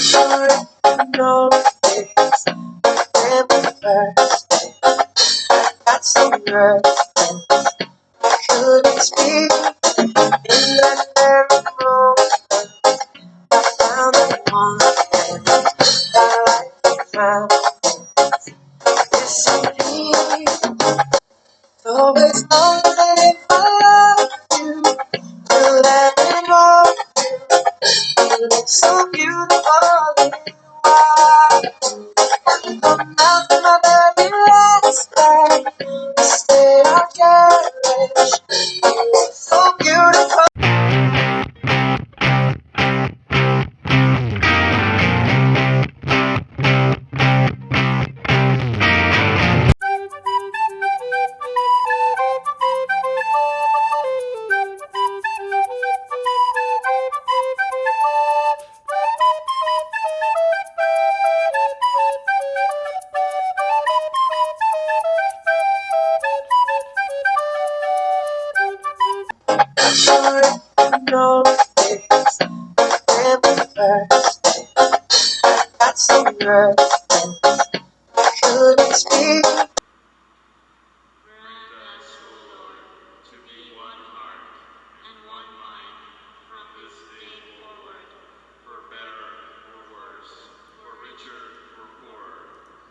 sure you know this. When we first got so nervous, couldn't speak. In that very moment, I found the one that I found. Disappeared. So as long as I live, I love you. You let me know you look so beautiful in white. Come out to my very last day. Stay I cherish. You look so beautiful. I'm sure you know this. When we first got so nervous, couldn't speak. Grant us, O Lord, to be one heart and one mind from this day forward, for better or worse, for richer or poorer,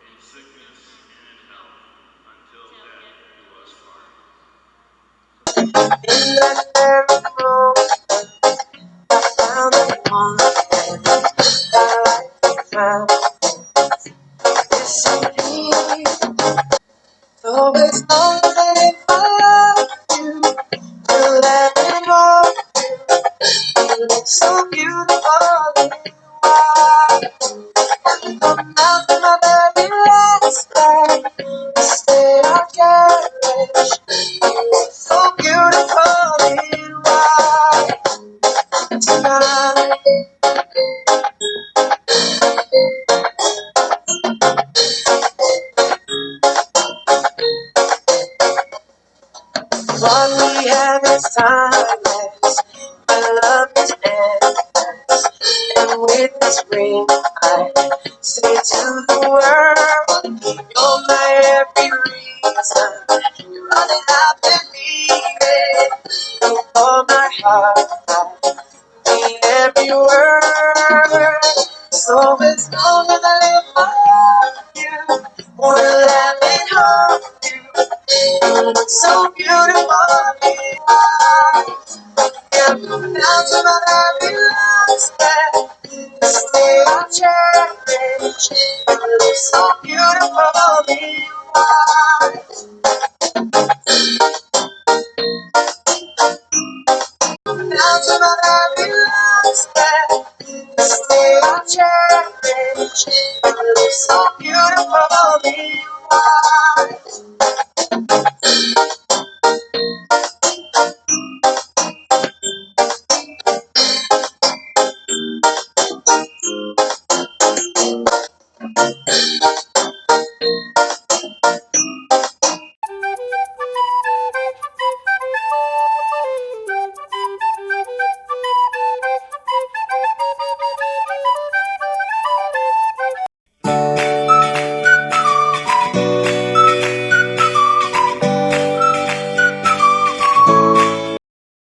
in sickness and in health, until death do us part. In that very moment, I found the one that I found. Disappeared. So as long as I live, I love you. You let me know you look so beautiful in white. Come out to my very last day. Stay I cherish. You look so beautiful in white. Tonight, what we have is timeless. My love is endless. And with this ring, I say to the world, you're my every reason. You're all that I believe in. For my heart, I mean every word. So as long as I live, I love you. Wanna let me hold you. You look so beautiful. Yeah, down to my very last breath. This day I cherish. You look so beautiful in white.